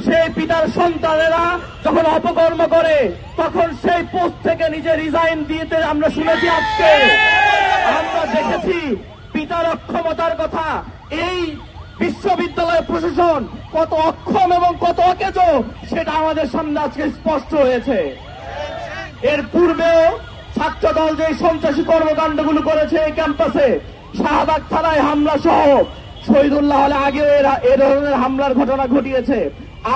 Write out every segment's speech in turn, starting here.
সেই পিতার সন্তানেরা যখন অপকর্ম করে তখন সেই পোস্ট থেকে নিজে রিজাইন দিতে আমরা শুনেছি। আজকে আমরা দেখেছি পিতার অক্ষমতার কথা। এই বিশ্ববিদ্যালয় প্রশাসন কত অক্ষম এবং কত অকেজ সেটা আমাদের সামনে আজকে স্পষ্ট হয়েছে। এর পূর্বেও ছাত্রদল যে সন্ত্রাসী কর্মকাণ্ডগুলো করেছে এই ক্যাম্পাসে, শাহবাগ থানায় হামলা সহ শহীদুল্লাহ হলে আগেও এ ধরনের হামলার ঘটনা ঘটিয়েছে।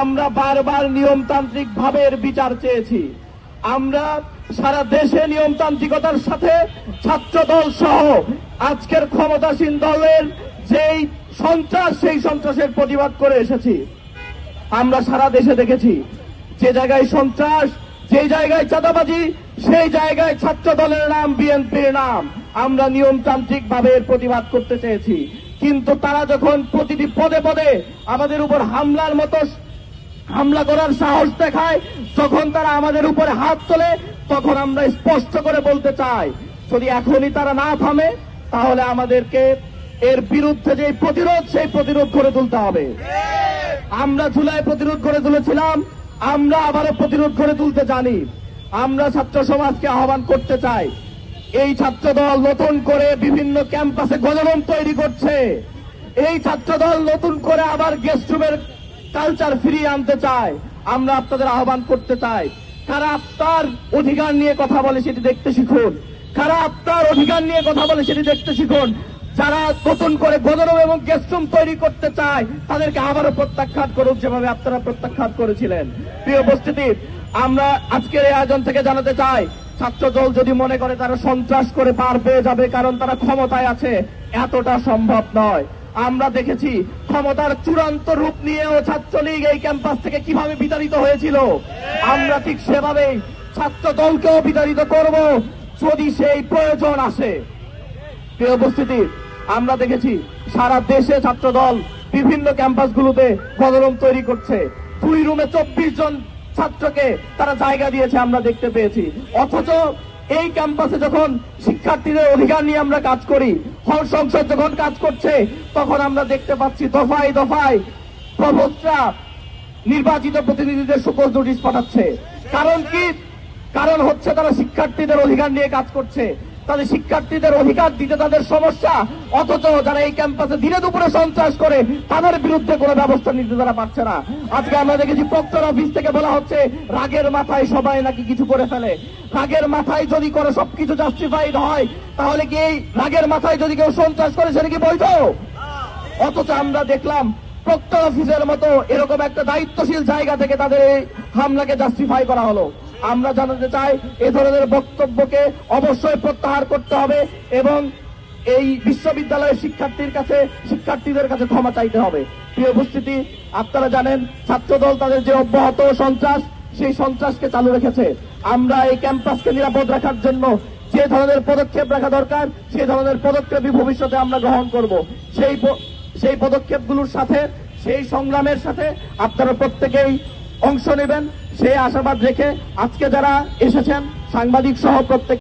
আমরা বারবার নিয়মতান্ত্রিক ভাবে এর বিচার চেয়েছি। আমরা সারা দেশে নিয়মতান্ত্রিকতার সাথে ছাত্রদল সহ আজকের ক্ষমতাসীন দলের যেই সন্ত্রাস সেই সন্ত্রাসের প্রতিবাদ করে এসেছি। আমরা সারা দেশে দেখেছি যে জায়গায় সন্ত্রাস, যে জায়গায় চাঁদাবাজি, সেই জায়গায় ছাত্র দলের নাম, বিএনপির নাম। আমরা নিয়মতান্ত্রিক ভাবে এর প্রতিবাদ করতে চেয়েছি, কিন্তু তারা যখন প্রতিটি পদে পদে আমাদের উপর হামলার মতো হামলা করার সাহস দেখায়, যখন তারা আমাদের উপরে হাত তোলে, তখন আমরা স্পষ্ট করে বলতে চাই যদি এখনই তারা না থামে তাহলে আমাদেরকে এর বিরুদ্ধে যে প্রতিরোধ সেই প্রতিরোধ করে তুলতে হবে। আমরা জুলাই প্রতিরোধ করে তুলেছিলাম, আমরা আবারও প্রতিরোধ করে তুলতে জানি। আমরা ছাত্র সমাজকে আহ্বান করতে চাই, এই ছাত্রদল নতুন করে বিভিন্ন ক্যাম্পাসে গণরুম তৈরি করছে। এই ছাত্রদল নতুন করে আবার গেস্ট রুমের কালচার ফিরিয়ে আনতে চায়। আমরা আপনাদের আহ্বান করতে চাই, কারা আপনার অধিকার নিয়ে কথা বলে সেটি দেখতে শিখুন। কারা আপনার অধিকার নিয়ে কথা বলে সেটি দেখতে শিখুন। যারা নতুন করে গণরুম এবং গেস্ট রুম তৈরি করতে চায় তাদেরকে আবারও প্রত্যাখ্যান করুন, যেভাবে আপনারা প্রত্যাখ্যান করেছিলেন। প্রিয় উপস্থিতি, আমরা আজকের এই আয়োজন থেকে জানাতে চাই, ছাত্রদল যদি মনে করে তারা সন্ত্রাস করে পার পেয়ে যাবে কারণ তারা ক্ষমতায় আছে, এতটা সম্ভব নয়। আমরা দেখেছি ক্ষমতার চূড়ান্ত রূপ নিয়েও ছাত্রলীগ এই ক্যাম্পাস থেকে কিভাবে বিতাড়িত হয়েছিল। আমরা ঠিক সেভাবেই ছাত্রদলকেও বিতাড়িত করব যদি সেই প্রয়োজন আসে। প্রিয় উপস্থিতি, আমরা দেখেছি সারা দেশে ছাত্রদল বিভিন্ন ক্যাম্পাসগুলোতে গণরুম তৈরি করছে। 2 রুমে 24 জন ছাত্রকে তারা জায়গা দিয়েছে আমরা দেখতে পেয়েছি। অথচ এই ক্যাম্পাসে যখন শিক্ষার্থীদের অধিকার নিয়ে আমরা কাজ করি, হল সংসদ যখন কাজ করছে, তখন আমরা দেখতে পাচ্ছি দফায় দফায় প্রভোস্টরা নির্বাচিত প্রতিনিধিদের সুপোজ নোটিশ পাঠাচ্ছে। কারণ কি? কারণ হচ্ছে তারা শিক্ষার্থীদের অধিকার নিয়ে কাজ করছে, তাদের শিক্ষার্থীদের অধিকার দিতে তাদের সমস্যা। অথচ যারা এই ক্যাম্পাসে দিনে দুপুরে সন্ত্রাস করে তাদের বিরুদ্ধে কোনো ব্যবস্থা নিতে তারা পারছে না। আজকে আমরা দেখেছি প্রক্টর অফিস থেকে বলা হচ্ছে রাগের মাথায় সবাই নাকি কিছু করে ফেলে। রাগের মাথায় যদি করে সবকিছু জাস্টিফাইড হয়, তাহলে কি এই রাগের মাথায় যদি কেউ সন্ত্রাস করে সেটা কি বৈধ? অথচ আমরা দেখলাম প্রক্টর অফিসের মতো এরকম একটা দায়িত্বশীল জায়গা থেকে তাদের এই হামলাকে জাস্টিফাই করা হলো। আমরা জানাতে চাই এ ধরনের বক্তব্যকে অবশ্যই প্রত্যাহার করতে হবে এবং এই বিশ্ববিদ্যালয়ের শিক্ষার্থীদের কাছে ক্ষমা চাইতে হবে। প্রিয় উপস্থিতি, আপনারা জানেন ছাত্রদল তাদের যে অব্যাহত সন্ত্রাস, সেই সন্ত্রাসকে চালু রেখেছে। আমরা এই ক্যাম্পাসকে নিরাপদ রাখার জন্য যে ধরনের পদক্ষেপ রাখা দরকার সেই ধরনের পদক্ষেপই ভবিষ্যতে আমরা গ্রহণ করব। সেই পদক্ষেপগুলোর সাথে, সেই সংগ্রামের সাথে আপনারা প্রত্যেকেই অংশ নেবেন সেই আশাবাদ রেখে আজকে যারা এসেছেন সাংবাদিক সহ প্রত্যেক